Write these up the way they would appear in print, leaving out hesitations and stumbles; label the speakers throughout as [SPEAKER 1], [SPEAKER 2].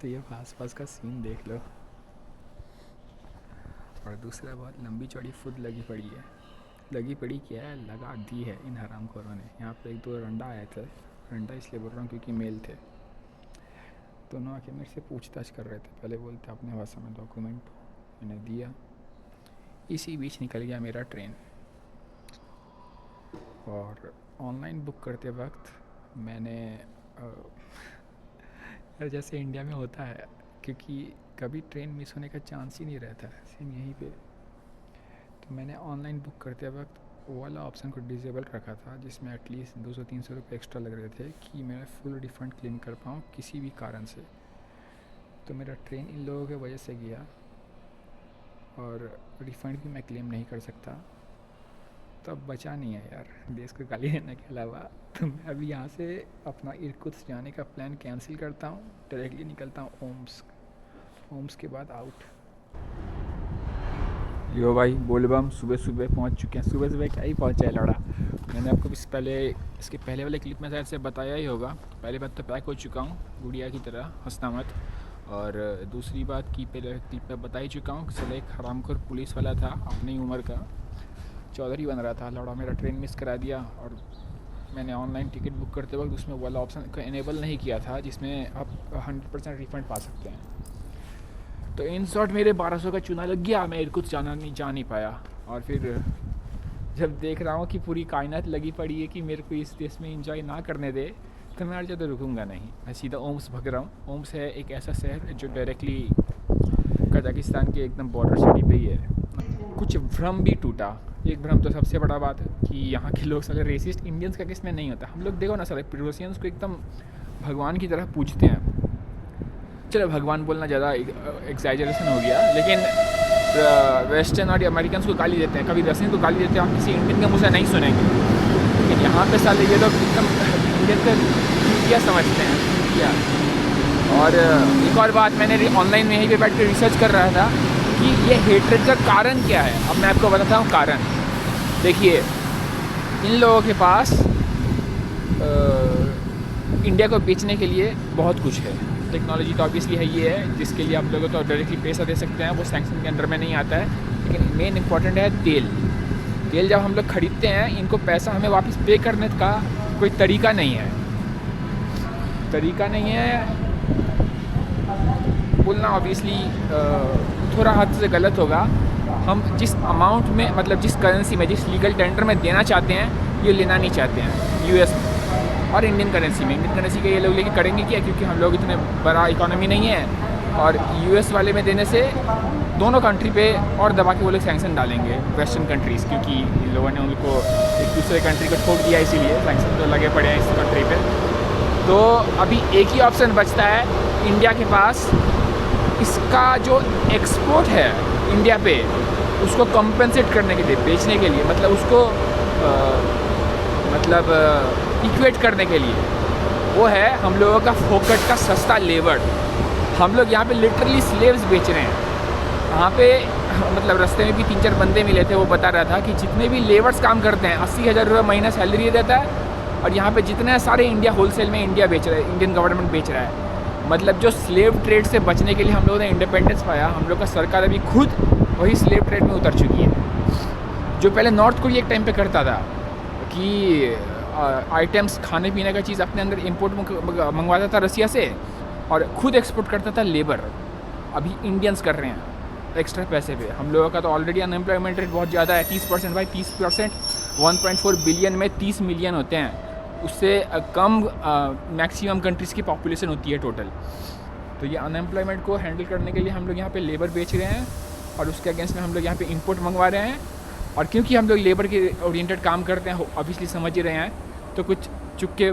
[SPEAKER 1] तो ये आसपास का सीन देख लो। और दूसरा बहुत लंबी चौड़ी फुद लगी पड़ी है। लगी पड़ी क्या है, लगा दी है इन हरामखोरों ने। यहाँ पे एक दो रंडा आए थे, रंडा इसलिए बोल रहा हूँ क्योंकि मेल थे। दोनों आके मेरे से पूछताछ कर रहे थे। पहले बोलते अपने भाषा में डॉक्यूमेंट, मैंने दिया। इसी बीच निकल गया मेरा ट्रेन। और ऑनलाइन बुक करते वक्त मैंने जैसे इंडिया में होता है, क्योंकि कभी ट्रेन मिस होने का चांस ही नहीं रहता है सेम यहीं पे, तो मैंने ऑनलाइन बुक करते वक्त वो वाला ऑप्शन को डिसेबल रखा था जिसमें एटलीस्ट 200-300 रुपये एक्स्ट्रा लग रहे थे कि मैं फुल रिफ़ंड क्लेम कर पाऊँ किसी भी कारण से। तो मेरा ट्रेन इन लोगों की वजह से गया और रिफ़ंड भी मैं क्लेम नहीं कर सकता। तो अब बचा नहीं है यार देश को गाली देने के अलावा। तो मैं अभी यहाँ से अपना इरकुत्स्क जाने का प्लान कैंसिल करता हूँ, डायरेक्टली निकलता हूँ ओम्स के बाद आउट। यो भाई बोलबम सुबह सुबह पहुँच चुके हैं। सुबह सुबह क्या ही पहुँचा है लौड़ा। मैंने आपको इसके पहले वाले क्लिप में शायद से बताया ही होगा। पहली बात तो पैक हो चुका हूँ गुड़िया की तरह, हंसना मत। और दूसरी बात की पहले क्लिप में बता ही चुका हूँ कि एक हरामखोर पुलिस वाला था अपनी उम्र का, चौधरी बन रहा था लौड़ा। मेरा ट्रेन मिस करा दिया और मैंने ऑनलाइन टिकट बुक करते वक्त उसमें वाला ऑप्शन को इनेबल नहीं किया था जिसमें आप 100% रिफ़ंड पा सकते हैं। तो इन शॉर्ट मेरे 1200 का चूना लग गया, मैं कुछ जा नहीं पाया। और फिर जब देख रहा हूँ कि पूरी कायनात लगी पड़ी है कि मेरे को इस देश में एंजॉय ना करने दे, तो मैं और ज़्यादा रुकूँगा नहीं। मैं सीधा ओम्स भग रहा हूँ। ओम्स है एक ऐसा शहर जो डायरेक्टली कजाकिस्तान के एकदम बॉर्डर सिटी पे ही है। कुछ भ्रम भी टूटा। एक भ्रम तो सबसे बड़ा बात है कि यहाँ के लोग सारे रेसिस्ट इंडियंस का किस में नहीं होता। हम लोग देखो ना सारे रूसियंस को एकदम भगवान की तरह पूछते हैं। चलो भगवान बोलना ज़्यादा एक्सैजरेशन हो गया, लेकिन वेस्टर्न और अमेरिकन को गाली देते हैं, कभी रशियन को गाली देते हैं, आप किसी इंडियन के मुँह से नहीं सुनेंगे। लेकिन यहाँ पे साले ये लोग एकदम इंडियन का क्या समझते हैं क्या। और एक और बात, मैंने ऑनलाइन में यहीं पे बैठ के रिसर्च कर रहा था कि ये हेट्रेड का कारण क्या है। अब मैं आपको बताता हूँ कारण। देखिए इन लोगों के पास इंडिया को बेचने के लिए बहुत कुछ है। टेक्नोलॉजी तो ऑब्वियसली है, ये है जिसके लिए आप लोगों को तो डायरेक्टली पैसा दे सकते हैं, वो सैंक्शन के अंडर में नहीं आता है। लेकिन मेन इंपॉर्टेंट है तेल जब हम लोग ख़रीदते हैं, इनको पैसा हमें वापस पे करने का कोई तरीका नहीं है बोलना ऑब्वियसली थोड़ा हद से गलत होगा। हम जिस अमाउंट में, मतलब जिस करेंसी में, जिस लीगल टेंडर में देना चाहते हैं, ये लेना नहीं चाहते हैं यूएस और इंडियन करेंसी में। इंडियन करेंसी के ये लोग लेके करेंगे क्या, क्योंकि हम लोग इतने बड़ा इकोनॉमी नहीं है। और यूएस वाले में देने से दोनों कंट्री पे और दबा के वो लोग सैंक्शन डालेंगे, वेस्टर्न कंट्रीज़, क्योंकि इन लोगों ने उनको एक दूसरे कंट्री को छोड़ दिया, इसीलिए सैंक्शन तो लगे पड़े हैं इस कंट्री पे। तो अभी एक ही ऑप्शन बचता है इंडिया के पास, इसका जो एक्सपोर्ट है इंडिया पे उसको कंपेंसेट करने के लिए, बेचने के लिए, मतलब उसको इक्वेट करने के लिए, वो है हम लोगों का फोकट का सस्ता लेबर। हम लोग यहाँ पे लिटरली स्लेव्स बेच रहे हैं। वहाँ पे मतलब रास्ते में भी 3-4 बंदे मिले थे, वो बता रहा था कि जितने भी लेबर्स काम करते हैं 80,000 रुपये महीना सैलरी देता है, और यहाँ पे जितने सारे इंडिया होलसेल में इंडिया बेच रहा है, इंडियन गवर्नमेंट बेच रहा है। मतलब जो स्लेव ट्रेड से बचने के लिए हम लोगों ने इंडिपेंडेंस पाया, हम लोग का सरकार अभी खुद वही स्लेव ट्रेड में उतर चुकी है। जो पहले नॉर्थ कोरिया एक टाइम पे करता था कि आइटम्स, खाने पीने का चीज़ अपने अंदर इंपोर्ट मंगवाता था रसिया से और खुद एक्सपोर्ट करता था लेबर, अभी इंडियंस कर रहे हैं एक्स्ट्रा पैसे पे। हम लोगों का तो ऑलरेडी अनएम्प्लॉयमेंट रेट बहुत ज़्यादा है, 30% भाई, 30%। 1.4 बिलियन में 30 मिलियन होते हैं, उससे कम मैक्सिमम कंट्रीज़ की पॉपुलेशन होती है टोटल। तो ये अनएम्प्लॉयमेंट को हैंडल करने के लिए हम लोग यहाँ पे लेबर बेच रहे हैं और उसके अगेंस्ट में हम लोग यहाँ पे इंपोर्ट मंगवा रहे हैं। और क्योंकि हम लोग लेबर के ओरिएंटेड काम करते हैं, ऑब्वियसली समझ ही रहे हैं, तो कुछ चुक्के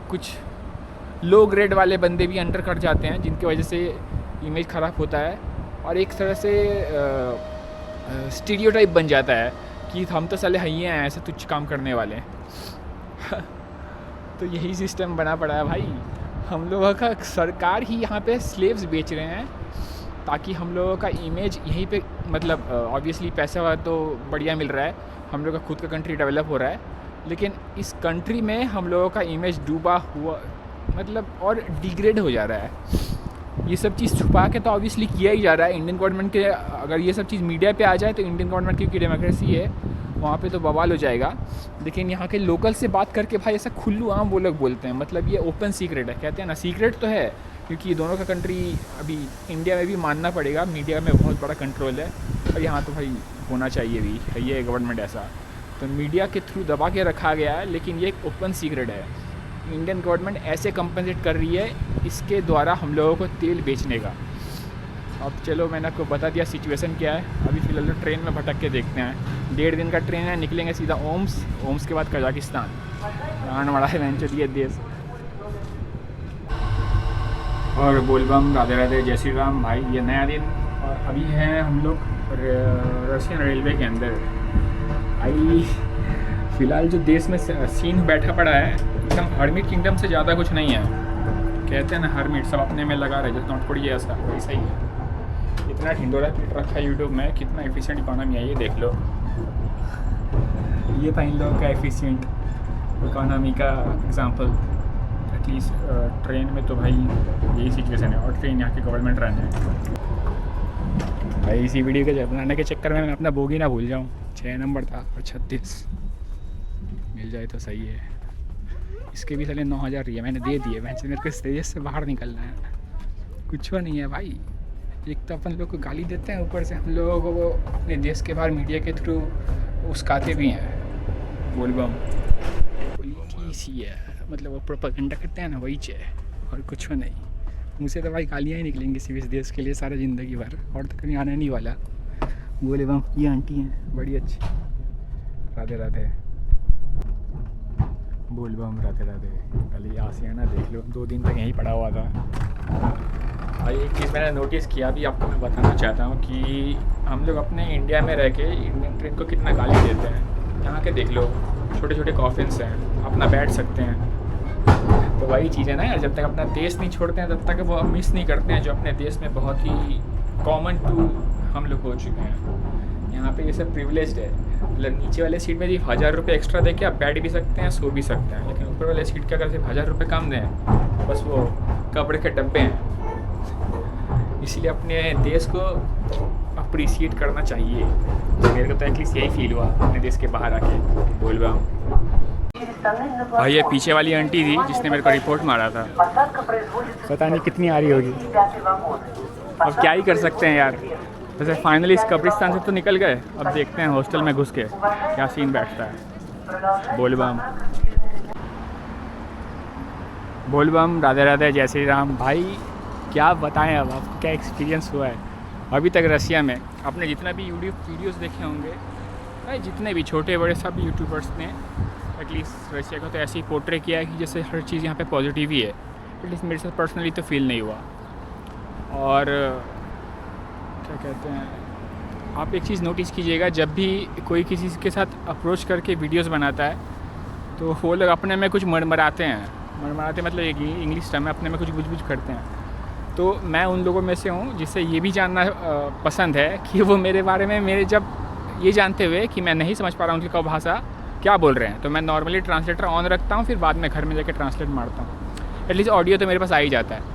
[SPEAKER 1] कुछ लो ग्रेड वाले बंदे भी अंडर कर जाते हैं, जिनकी वजह से इमेज ख़राब होता है और एक तरह से स्टीरियोटाइप बन जाता है कि हम तो साले हइये हैं ऐसे तुच्छ काम करने वाले तो यही सिस्टम बना पड़ा है भाई। हम लोगों का सरकार ही यहाँ पे स्लेव्स बेच रहे हैं ताकि हम लोगों का इमेज यहीं पे, मतलब ऑब्वियसली पैसा तो बढ़िया मिल रहा है, हम लोग का खुद का कंट्री डेवलप हो रहा है, लेकिन इस कंट्री में हम लोगों का इमेज डूबा हुआ मतलब और डिग्रेड हो जा रहा है। ये सब चीज़ छुपा के तो ऑब्वियसली किया ही जा रहा है इंडियन गवर्नमेंट के। अगर ये सब चीज़ मीडिया पे आ जाए तो इंडियन गवर्नमेंट की डेमोक्रेसी है वहाँ पे तो बवाल हो जाएगा। लेकिन यहाँ के लोकल से बात करके भाई ऐसा खुल्लू आम वो लोग बोलते हैं, मतलब ये ओपन सीक्रेट है, कहते हैं ना सीक्रेट तो है, क्योंकि ये दोनों का कंट्री अभी इंडिया में भी मानना पड़ेगा, मीडिया में बहुत बड़ा कंट्रोल है और यहाँ तो भाई होना चाहिए भी है, ये गवर्नमेंट ऐसा तो मीडिया के थ्रू दबा के रखा गया है। लेकिन ये एक ओपन सीक्रेट है, इंडियन गवर्नमेंट ऐसे कंपनसेट कर रही है इसके द्वारा हम लोगों को तेल बेचने का। अब चलो मैंने आपको बता दिया सिचुएशन क्या है। अभी फ़िलहाल तो ट्रेन में भटक के देखते हैं, 1.5 दिन का ट्रेन है, निकलेंगे सीधा ओम्स के बाद कजाकिस्तान। आने वाला है वेंचर ये देश। और बोलबम राधे राधे जय श्री राम भाई, ये नया दिन। और अभी हैं हम लोग रशियन रेलवे के अंदर। भाई फ़िलहाल जो देश में सीन बैठा पड़ा है एकदम हर्मिट किंगडम से ज़्यादा कुछ नहीं है। कहते हैं ना हर्मिट सब अपने में लगा रहे, जैसे नॉर्थ कोरिया ऐसा वैसा ही है। इतना ढिंडोरा पीट रखा है यूट्यूब में, कितना एफिशिएंट इकोनॉमी है ये देख लो। ये था इन लोगों का एफिशिएंट इकोनॉमी का एग्जांपल। एटलीस्ट ट्रेन में तो भाई यही सिचुएशन है, और ट्रेन यहाँ की गवर्नमेंट रन है। भाई इसी वीडियो के बनाने के चक्कर में मैं अपना बोगी ना भूल जाऊँ। 6 नंबर था और 36 मिल जाए तो सही है। इसके भी साले 9,000 रही है, मैंने दे दिए। मेरे को इस देश से बाहर निकलना है, कुछ नहीं है भाई। एक तो अपन लोग को गाली देते हैं, ऊपर से हम लोगों को वो अपने देश के बाहर मीडिया के थ्रू उसकाते भी हैं। बोलबम की सी है, मतलब वो प्रोपेगेंडा करते हैं ना वही है, और कुछ नहीं। मुझसे तो भाई गालियाँ ही निकलेंगी सिर्फ इस देश के लिए सारा ज़िंदगी भर, और तो कहीं आने नहीं वाला। बोलबम ये आंटी हैं बड़ी अच्छी, राधे राधे। बोलबम राधे राधे। कल ये आसियाना देख लो, 2 दिन तक यहीं पड़ा हुआ था। भाई एक चीज़ मैंने नोटिस किया, भी आपको मैं बताना चाहता हूँ कि हम लोग अपने इंडिया में रह के इंडियन ट्रेन को कितना गाली देते हैं। यहाँ के देख लो, छोटे छोटे कॉफिन्स हैं, अपना बैठ सकते हैं। तो वही चीज़ है ना यार, जब तक अपना देश नहीं छोड़ते हैं तब तक वो मिस नहीं करते हैं जो अपने देश में बहुत ही कॉमन टू हम लोग हो चुके हैं। यहाँ पे ये सब प्रिविलेज्ड है, मतलब नीचे वाले सीट में जी 1,000 रुपये एक्स्ट्रा दे के आप बैठ भी सकते हैं, सो भी सकते हैं। लेकिन ऊपर वाले सीट के अगर सिर्फ 1,000 रुपये कम दें, बस वो कपड़े के डब्बे हैं। इसलिए अपने देश को अप्रिशिएट करना चाहिए। मेरे को तो एटलीस्ट यही फील हुआ अपने देश के बाहर आके। बोलबम भाई ये पीछे वाली आंटी थी जिसने मेरे को रिपोर्ट मारा था, पता नहीं कितनी आ रही होगी। अब क्या ही कर सकते हैं यार। वैसे फाइनली इस कब्रिस्तान से तो निकल गए, अब देखते हैं हॉस्टल में घुस के क्या सीन बैठता है। बोलबम बोलबम राधे राधे जय श्री राम। भाई क्या बताएं, अब आपको क्या एक्सपीरियंस हुआ है अभी तक रशिया में। आपने जितना भी यूट्यूब वीडियोस देखे होंगे भाई, जितने भी छोटे बड़े सब यूट्यूबर्स ने एटलीस्ट रशिया को तो ऐसे ही पोर्ट्रे किया है कि जैसे हर चीज़ यहाँ पे पॉजिटिव ही है। एटलीस्ट मेरे साथ पर्सनली तो फील नहीं हुआ। और क्या कहते हैं, आप एक चीज़ नोटिस कीजिएगा, जब भी कोई किसी के साथ अप्रोच करके वीडियोस बनाता है तो वो लोग अपने में कुछ मरमराते हैं। मरमराते मतलब एक इंग्लिश टर्म है, अपने में कुछ बुझ करते हैं। तो मैं उन लोगों में से हूँ जिससे ये भी जानना पसंद है कि वो मेरे बारे में, मेरे जब ये जानते हुए कि मैं नहीं समझ पा रहा हूँ उनकी भाषा क्या बोल रहे हैं, तो मैं नॉर्मली ट्रांसलेटर ऑन रखता हूँ, फिर बाद में घर में जाकर ट्रांसलेट मारता हूँ। एटलीस्ट ऑडियो तो मेरे पास आ ही जाता है।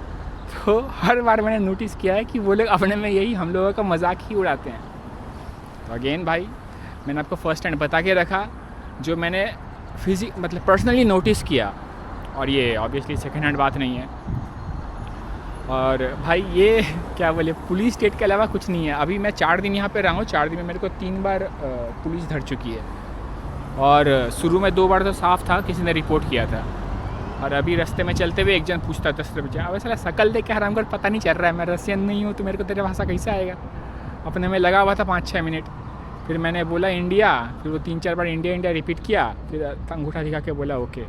[SPEAKER 1] तो हर बार मैंने नोटिस किया है कि वो लोग अपने में यही हम लोगों का मजाक ही उड़ाते हैं। तो अगेन भाई मैंने आपको फर्स्ट हैंड बता के रखा जो मैंने मतलब पर्सनली नोटिस किया, और ये ऑब्वियसली सेकेंड हैंड बात नहीं है। और भाई ये क्या बोले, पुलिस स्टेट के अलावा कुछ नहीं है। अभी मैं 4 दिन यहाँ पे रहा हूँ, 4 दिन में मेरे को 3 बार पुलिस धर चुकी है, और शुरू में 2 बार तो साफ था, किसी ने रिपोर्ट किया था। और अभी रास्ते में चलते हुए एक जन पूछता 10 रुपये, अब साला शकल देख के हराम कर पता नहीं चल रहा है मैं रशियन नहीं हूँ, तो मेरे को तेरा भाषा कैसे आएगा। अपने में लगा हुआ था 5-6 मिनट, फिर मैंने बोला इंडिया, फिर वो 3-4 बार इंडिया रिपीट किया, फिर अंगूठा दिखा के बोला ओके।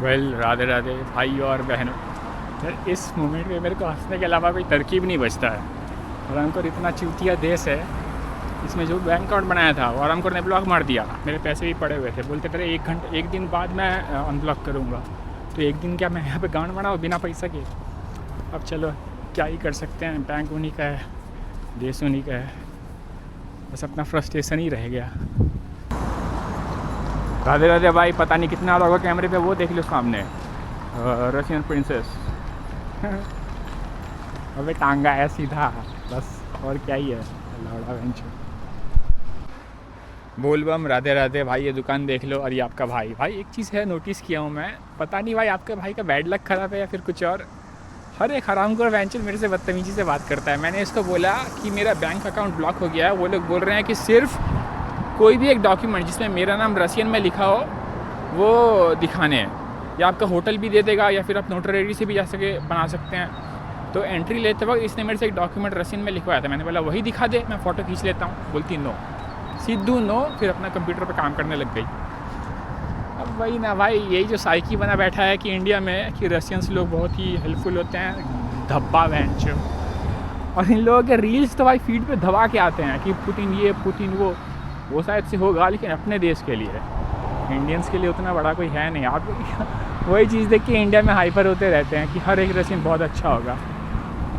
[SPEAKER 1] वेल राधे राधे भाई और बहनों। यार इस मोमेंट में मेरे को हंसने के अलावा कोई तरकीब नहीं बचता है। और आरामकोर इतना चूतिया देश है, इसमें जो बैंक अकाउंट बनाया था वो आरामकोर ने ब्लॉक मार दिया। मेरे पैसे भी पड़े हुए थे, बोलते थे 1 दिन बाद मैं अनब्लॉक करूँगा। तो 1 दिन क्या मैं यहाँ पे गांड बनाऊँ बिना पैसा के। अब चलो क्या ही कर सकते हैं, बैंक उन्हीं का है, देश उन्हीं का है, बस अपना फ्रस्ट्रेशन ही रह गया। राधे राधे भाई, पता नहीं कितना लोग कैमरे पे, वो देख लो सामने रशियन प्रिंसेस। अबे टांगा है सीधा, बस और क्या ही है, लौड़ा बेंच। बोलबम राधे राधे भाई, ये दुकान देख लो। और ये आपका भाई। भाई एक चीज़ है नोटिस किया हूँ मैं, पता नहीं भाई आपके भाई का बैड लक ख़राब है या फिर कुछ और, हर एक हरामखोर वेंचर मेरे से बदतमीजी से बात करता है। मैंने इसको बोला कि मेरा बैंक अकाउंट ब्लॉक हो गया है, वो लोग बोल रहे हैं कि सिर्फ कोई भी एक डॉक्यूमेंट जिसमें मेरा नाम रशियन में लिखा हो वो दिखाने हैं, या आपका होटल भी दे देगा या फिर आप नोटरी से भी जा सके बना सकते हैं। तो एंट्री लेते वक्त इसने मेरे से एक डॉक्यूमेंट रशियन में लिखवाया था, मैंने बोला वही दिखा दे, मैं फ़ोटो खींच लेता हूँ। बोलती नो, सिद्धू नो, फिर अपना कंप्यूटर पे काम करने लग गई। अब वही ना भाई, यही जो साइकी बना बैठा है कि इंडिया में कि रशियंस लोग बहुत ही हेल्पफुल होते हैं, धब्बा वेंच। और इन लोगों के रील्स तो भाई फीड पे धबा के आते हैं कि पुतिन ये पुतिन वो शायद से होगा, लेकिन अपने देश के लिए, इंडियंस के लिए उतना बड़ा कोई है नहीं। आप वही चीज़ देख के इंडिया में हाइपर होते रहते हैं कि हर एक रशियन बहुत अच्छा होगा,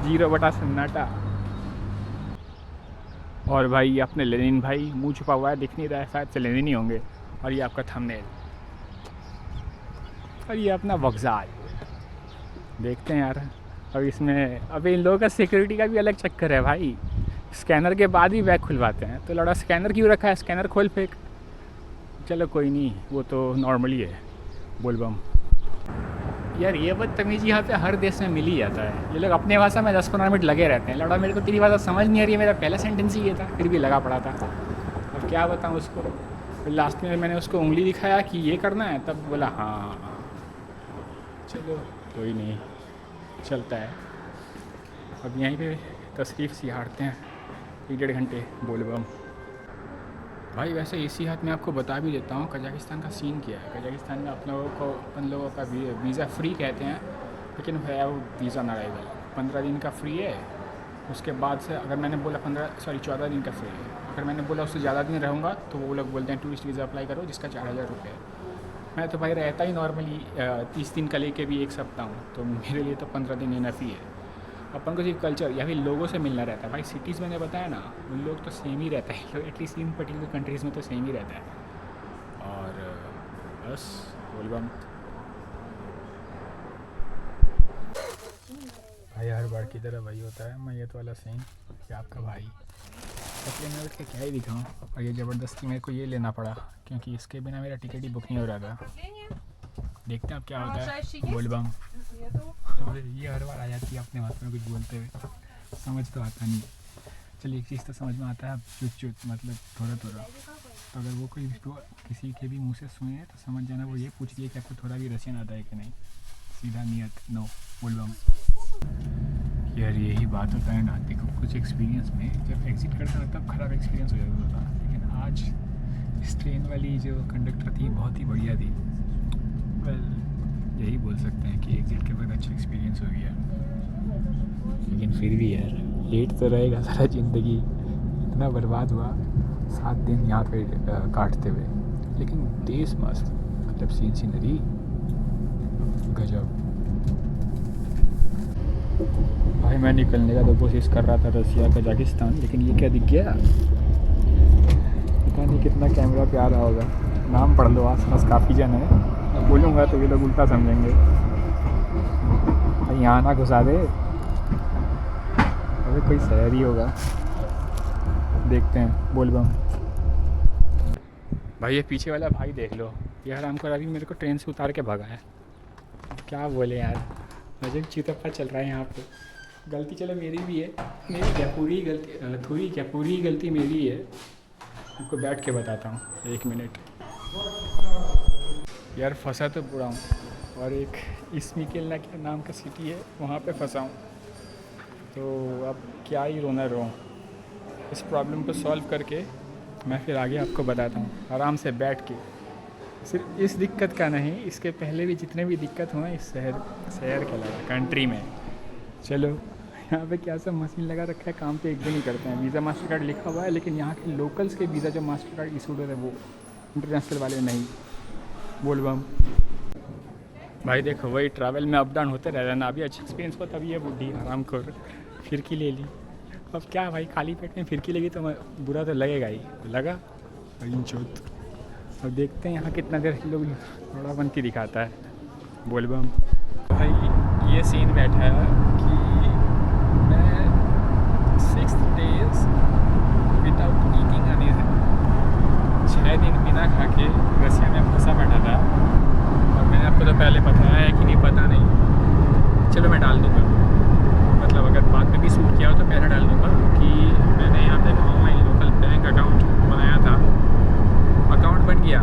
[SPEAKER 1] 0 सन्नाटा। और भाई ये अपने लेनिन भाई, मुंह छुपा हुआ है, दिख नहीं रहा है, शायद से लेनिन ही होंगे। और ये आपका थंबनेल, और ये अपना वक्जाल देखते हैं यार। अब इसमें अब इन लोगों का सिक्योरिटी का भी अलग चक्कर है भाई, स्कैनर के बाद ही बैग खुलवाते हैं। तो लड़ा स्कैनर क्यों रखा है, स्कैनर खोल फेंक। चलो कोई नहीं, वो तो नॉर्मली है। बोलबम यार, ये बदतमीजी यहाँ पे हर देश में मिल ही जाता है। ये लोग अपने भाषा में 10-15 मिनट लगे रहते हैं। लड़ा मेरे को तेरी भाषा समझ नहीं आ रही है, मेरा पहला सेंटेंस ही ये था, फिर भी लगा पड़ा था। अब क्या बताऊँ उसको। फिर लास्ट में मैंने उसको उंगली दिखाया कि ये करना है, तब बोला हाँ चलो कोई नहीं, चलता है। अब यहीं पे तशरीफ़ सिहारते हैं 1-1.5 घंटे बोलबम। भाई वैसे इसी हाथ में आपको बता भी देता हूँ कजाकिस्तान का सीन क्या है। कजाकिस्तान में अपन लोगों का वीज़ा फ्री कहते हैं, लेकिन है वो वीज़ा ऑन अराइवल 15 दिन का फ्री है। उसके बाद से अगर मैंने बोला 14 दिन का फ्री है। अगर मैंने बोला उससे ज़्यादा दिन रहूँगा तो वो लोग बोलते हैं टूरिस्ट वीज़ा अप्लाई करो, जिसका 4000 रुपये है। मैं तो भाई रहता ही नॉर्मली 30 दिन का लेके भी 1 सप्ताह हूँ, तो मेरे लिए तो 15 दिन इनफ ही है। अपन को सिर्फ कल्चर या फिर लोगों से मिलना रहता है। भाई सिटीज़ मैंने बताया ना, उन लोग तो सेम ही रहता है, एटलीस्ट इन पर्टिकुलर कंट्रीज़ में तो सेम ही रहता है। और बस बोलबम भाई हर बार की तरह वही होता है, मैं ये तो वाला सीन कि आपका भाई इसलिए मैं उठ के क्या ही दिखाऊँ। और ये ज़बरदस्ती मेरे को ये लेना पड़ा क्योंकि इसके बिना मेरा टिकट ही बुक नहीं हो रहा था। देखते हैं अब क्या होता है। बोलबम ये हर बार आ जाती है अपने हाथ में कुछ बोलते हुए, समझ तो आता नहीं। चलिए एक चीज़ तो समझ में आता है, अब चुट मतलब थोड़ा थोड़ा। तो अगर वो कोई किसी के भी मुंह से सुने तो समझ जाना वो ये पूछ लिया कि आपको थोड़ा भी रशियन आता है कि नहीं, सीधा नियत नो बोलबम। यार यही बात होता है ना, देखो कुछ एक्सपीरियंस में जब एग्जिट करता है तब ख़राब एक्सपीरियंस हो जाता था, लेकिन आज इस ट्रेन वाली जो कंडक्टर थी बहुत ही बढ़िया थी। वेल यही बोल सकते हैं कि एग्जिट के बाद अच्छा एक्सपीरियंस हो गया। लेकिन फिर भी यार लेट तो रहेगा, सारा ज़िंदगी इतना बर्बाद हुआ 7 दिन यहाँ पे काटते हुए। लेकिन देश मस्त, मतलब सीनरी गजब। भाई मैं निकलने का तो कोशिश कर रहा था रसिया कजाकिस्तान, लेकिन ये क्या दिख गया, पता नहीं कितना कैमरा पे आ रहा होगा। नाम पढ़ लो, आस पास काफ़ी जन है, बोलूँगा तो ये लोग उल्टा समझेंगे। भाई यहाँ ना घुसा दे, अरे कोई शहर ही होगा। देखते हैं बोलबम। भाई ये पीछे वाला भाई देख लो, ये हराम को अभी मेरे को ट्रेन से उतार के भगा है। क्या बोले यार, मजे चितप्पा चल रहा है यहाँ पे। गलती चलो मेरी भी है, मेरी क्या पूरी गलती, थोड़ी क्या पूरी गलती मेरी है। आपको बैठ के बताता हूँ 1 मिनट। यार फंसा तो पूरा हूँ, और एक इस्मिकेलना के नाम का सिटी है वहाँ पे फंसा हूँ। तो अब क्या ही रोना रो, इस प्रॉब्लम को सॉल्व करके मैं फिर आगे आपको बताता हूँ आराम से बैठ के। सिर्फ इस दिक्कत का नहीं, इसके पहले भी जितने भी दिक्कत हुए इस शहर के अलावा कंट्री में। चलो यहाँ पे क्या सब मशीन लगा रखा है, काम पे एक दिन ही करते हैं। वीज़ा मास्टर कार्ड लिखा हुआ है, लेकिन यहाँ के लोकल्स के वीज़ा जो मास्टर कार्ड इशूड है वो, इंटरनेशनल वाले नहीं। बोलबम भाई देखो वही ट्रैवल में अप डाउन होते रहता है ना। अभी अच्छा एक्सपीरियंस हुआ, तभी ये बुढ़ी आराम कर फिरकी ले ली। अब क्या भाई, खाली पेट में फिरकी लेगी तो बुरा तो लगेगा ही, लगा चौथ। अब देखते हैं यहाँ कितना देर लोग थोड़ा बनती दिखाता है। बोलबम। भाई ये सीन बैठा है कि मैं 6 days विदाउट ईटिंग एनीथिंग, 6 दिन बिना खा के रसिया में फंसा बैठा था। और मैंने आपको तो पहले बताया है कि नहीं पता नहीं, चलो मैं डाल दूँगा, मतलब अगर बाद में भी सूट किया हो तो पहले डाल दूँगा कि मैंने यहाँ पे एक ऑनलाइन लोकल बैंक अकाउंट बनाया था। अकाउंट बन गया,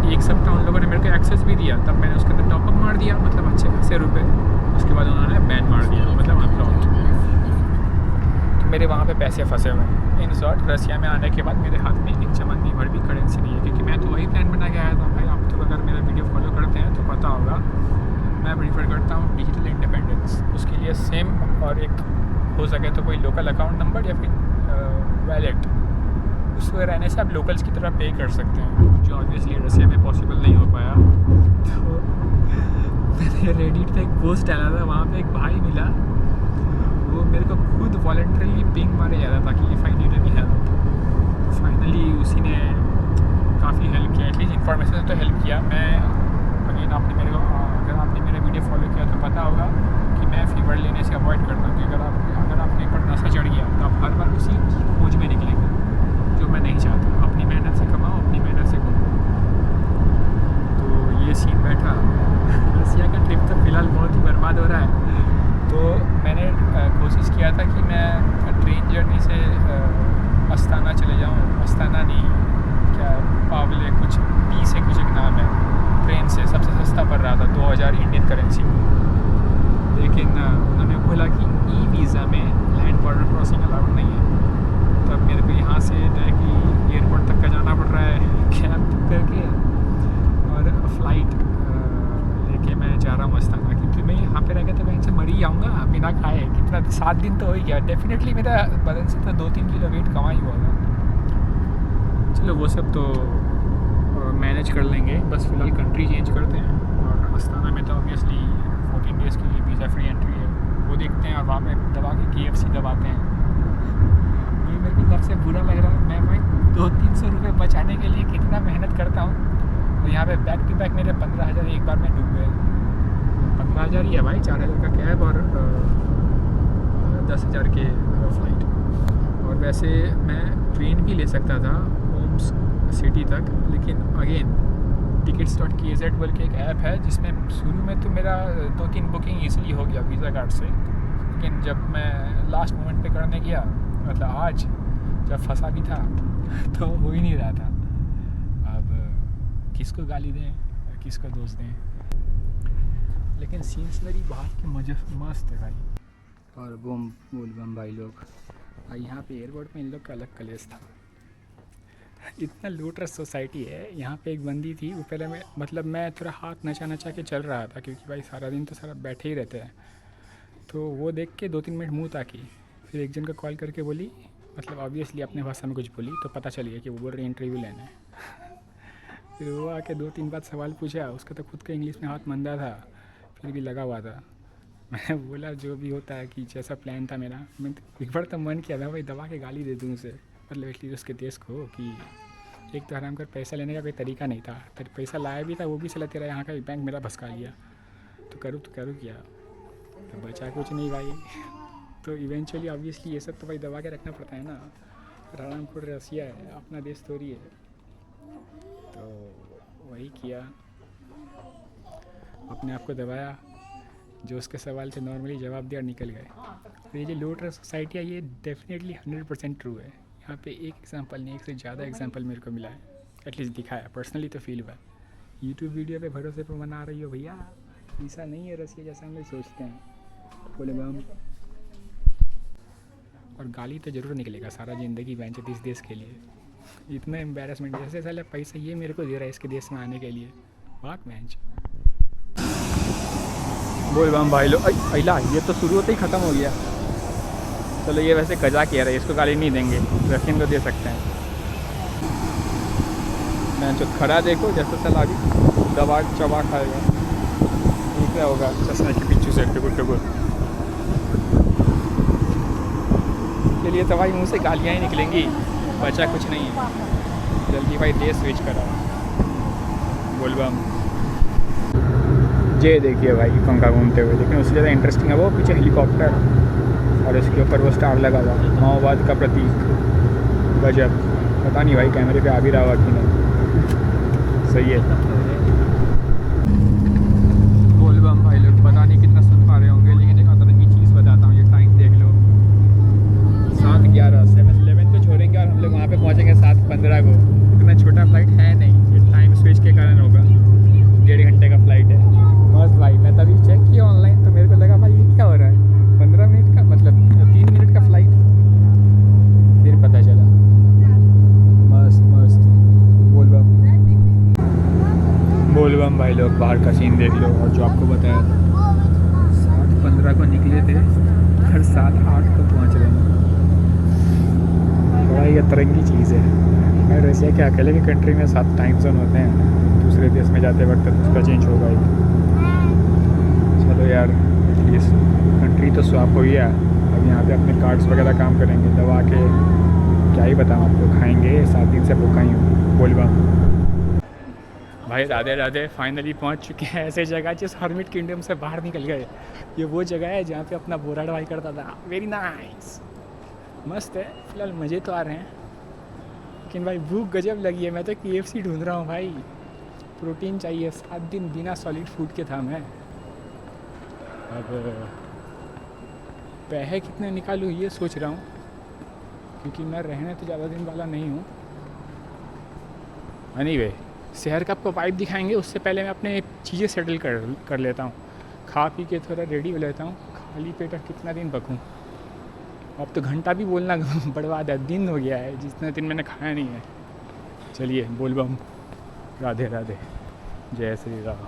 [SPEAKER 1] एक सप्ताह उन लोगों ने मेरे को एक्सेस भी दिया, तब मैंने उसके अंदर टॉपअप मार दिया, मतलब अच्छे खासे रुपए। उसके बाद उन्होंने बैन मार दिया, मतलब अनब्लॉक्ड। तो मेरे वहाँ पे पैसे फंसे हुए हैं। इन शॉर्ट, रसिया में आने के बाद मेरे हाथ में एक चमंदी भर भी करेंसी नहीं है, क्योंकि मैं तो वही प्लान बना के आया था। भाई आप तो अगर मेरा वीडियो फॉलो करते हैं तो पता होगा, मैं प्रीफर करता हूँ डिजिटल इंडिपेंडेंस। उसके लिए सेम और एक हो सके तो कोई लोकल अकाउंट नंबर या फिर वैलेट, उसमें रहने से आप लोकल्स की तरह पे कर सकते हैं, जो ऑब्वियसली रसिया में पॉसिबल नहीं हो पाया। तो मैंने रेडिट पे एक पोस्ट डाला था, वहाँ पे एक भाई मिला, वो मेरे को खुद वॉलंटरली पिंग मारे जा रहा था कि if I need any help. Finally उसी ने काफ़ी हेल्प किया, एटलीस्ट इन्फॉर्मेशन तो हेल्प किया। मैं अगेन अगर आपने मेरा वीडियो फॉलो किया तो पता होगा कि मैं फीवर लेने से अवॉइड करता हूँ कि अगर आपके ऊपर नशा चढ़ गया तो आप हर बार उसी खोज में निकलेंगे, जो मैं नहीं चाहता। अपनी मेहनत से कमाओ, अपनी मेहनत से घूमो। तो ये सीन बैठा। रसिया का ट्रिप तो फ़िलहाल बहुत ही बर्बाद हो रहा है। तो मैंने कोशिश किया था कि मैं ट्रेन जर्नी से अस्ताना चले जाऊँ। अस्ताना नहीं, क्या पावले कुछ पी से कुछ एक नाम है, ट्रेन से सबसे सस्ता पड़ रहा था 2000 इंडियन करेंसी। लेकिन उन्होंने बोला कि ई वीज़ा में लैंड बॉर्डर क्रॉसिंग अलाउड नहीं है। तब मेरे को यहाँ से डायरेक्टली एयरपोर्ट तक का जाना पड़ रहा है कैब बुक करके, और फ़्लाइट लेके मैं जा रहा हूँ अस्ताना, क्योंकि मैं यहाँ पे रह के तो मैं इनसे मर ही जाऊँगा बिना खाए। कितना 7 दिन तो हो ही गया, डेफिनेटली मेरा बदन से तो 2-3 किलो वेट कमा ही हुआ था। चलो वो सब तो मैनेज कर लेंगे, बस फ़िलहाल कंट्री चेंज करते हैं। और अस्ताना में तो ऑब्वियसली 14 डेज़ के लिए वीज़ा फ्री एंट्री है, वो देखते हैं। और वहाँ पे दबा के KFC दबाते हैं। ये मेरे को सबसे बुरा लग रहा है, मैं भाई 200-300 रुपये बचाने के लिए कितना मेहनत करता हूँ, और यहाँ पे बैक टू बैक मेरे 15,000 एक बार में डूब गए। 15,000 ही है भाई, 4,000 का कैब और 10,000 के फ़्लाइट। और वैसे मैं ट्रेन भी ले सकता था होम्स सिटी तक, लेकिन अगेन tickets.kz बोल के एक ऐप है, जिसमें शुरू में तो मेरा 2-3 बुकिंग ईजिली हो गया वीज़ा कार्ड से। लेकिन जब मैं लास्ट मोमेंट पे करने गया, मतलब आज जब फंसा भी था तो हो ही नहीं रहा था। अब किसको गाली दें, किसको दोष दें। लेकिन सीन्सनरी बाहर की मस्त है भाई। और बम भाई लोग, यहाँ पे एयरपोर्ट में इन लोग का अलग कलेश था। इतना लो ट्रस्ट सोसाइटी है। यहाँ पे एक बंदी थी, वो पहले मैं थोड़ा हाथ नचा के चल रहा था, क्योंकि भाई सारा दिन तो सारा बैठे ही रहते हैं। तो वो देख के 2-3 मिनट मुँह ताकी, फिर एक जन का कॉल करके बोली, मतलब ऑब्वियसली अपने भाषा में कुछ बोली, तो पता चल गया कि वो बोल रही इंटरव्यू लेना है। फिर वो आके 2-3 बार सवाल पूछा, उसका तो खुद का इंग्लिश में हाथ मंदा था, फिर भी लगा हुआ था। मैंने बोला जो भी होता है कि जैसा प्लान था मेरा, मैं एक बार तो मन किया था भाई दबा के गाली दे दूँ उसे, मतलब एटलीस्ट उसके देश को, कि एक तो आराम कर पैसा लेने का कोई तरीका नहीं था, तेरे पैसा लाया भी था वो भी सला तेरा यहाँ का बैंक मेरा भसका लिया, तो करूँ क्या, तो बचा कुछ नहीं भाई। तो इवेंचुअली ऑब्वियसली ये सब तो भाई दबा के रखना पड़ता है ना। रामपुर रसिया है, अपना देश थोड़ी है। तो वही किया, अपने आप को दबाया, जो उसके सवाल से नॉर्मली जवाब दिया और निकल गए। तो ये जो लो ट्रस्ट सोसाइटी है, ये डेफिनेटली 100% ट्रू है। यहाँ पे एक एग्जांपल नहीं, एक से ज़्यादा एग्जांपल मेरे को मिला है, एटलीस्ट दिखाया, पर्सनली तो फील हुआ। यूट्यूब वीडियो पे भरोसे पर बना रही हो भैया, ऐसा नहीं है रसिया जैसा हम लोग सोचते हैं। बोले हम, और गाली तो ज़रूर निकलेगा सारा ज़िंदगी बेंच इस देश के लिए। इतना एम्बेरसमेंट, जैसे साले पैसा ये मेरे को दे रहा है इसके देश में आने के लिए, बात बेंच। बोल बम भाई लो, अला ये तो शुरू होते ही ख़त्म हो गया। चलो ये वैसे कजा किया रहा है, इसको गाली नहीं देंगे, रशियन को दे सकते हैं। मैं जो खड़ा देखो जैसे साला अभी दबा चबा खाएगा, क्या होगा चश्मे के पीछे से टुकुर के लिए तो भाई मुँह से गालियाँ ही निकलेंगी, बचा कुछ नहीं है। जल्दी भाई देश स्विच करा, बोल बम। ये देखिए भाई पंखा घूमते हुए, लेकिन उससे ज़्यादा इंटरेस्टिंग है वो पीछे हेलीकॉप्टर और इसके ऊपर वो स्टार लगा हुआ माओवाद का प्रतीक। गजब, पता नहीं भाई कैमरे पे आ भी रहा होगा कि नहीं। सही है। बोल बम भाई लोग पता नहीं कितना सुन पा रहे होंगे, लेकिन एक अतरंगी चीज़ बताता हूँ, ये टाइम देख लो 7:11 7:11 को छोड़ेंगे और हम लोग वहाँ पे पहुँचेंगे 7:15 को। इतना छोटा फ्लाइट है नहीं, ये टाइम स्विच के कारण होगा। 1.5 घंटे का फ्लाइट है बस भाई। मैं तभी चेक किया ऑनलाइन तो मेरे को लगा भाई ये क्या हो रहा है, 15 मिनट का मतलब 3 मिनट का फ्लाइट, फिर पता चला। मस्त मस्त। बोल बम भाई लोग बाहर का सीन देख लो। और जो आपको बताया था 7:15 को निकले थे और 7:08 को पहुँच रहे हैं। बड़ा ही अतरंगी चीज़ है। यार रशिया के अकेले की कंट्री में 7 टाइम जोन होते हैं, दूसरे देश में जाते वक्त तो उसका चेंज होगा ही। चलो यार एटलीस्ट कंट्री तो स्वैप हो गया। अब यहाँ पे अपने कार्ड्स वगैरह काम करेंगे, दवा के क्या ही बताऊँ आपको, खाएंगे। 7 दिन से भूखा ही हूँ। बोल बम भाई राधे राधे। फाइनली पहुँच चुके हैं ऐसे जगह जिस हर्मिट किंगडम से बाहर निकल गए। ये वो जगह है जहाँ पे अपना बोरा ढवाई करता था। वेरी नाइस, मस्त है। फिलहाल मज़े तो आ रहे हैं, लेकिन भाई भूख गजब लगी है। मैं तो KFC ढूंढ रहा हूँ भाई, प्रोटीन चाहिए। 7 दिन बिना सॉलिड फूड के था मैं। अब पैसे कितने निकालूँ ये सोच रहा हूँ, क्योंकि मैं रहने तो ज़्यादा दिन वाला नहीं हूँ। एनीवे शहर का आपको वाइब दिखाएंगे, उससे पहले मैं अपने चीज़ें सेटल कर लेता हूँ। खा पी के थोड़ा रेडी हो लेता हूँ। खाली पेट अब कितना दिन पकूँ। अब तो घंटा भी बोलना बर्बाद है, दिन हो गया है जितने दिन मैंने खाया नहीं है। चलिए बोल बम, राधे राधे, जय श्री राम।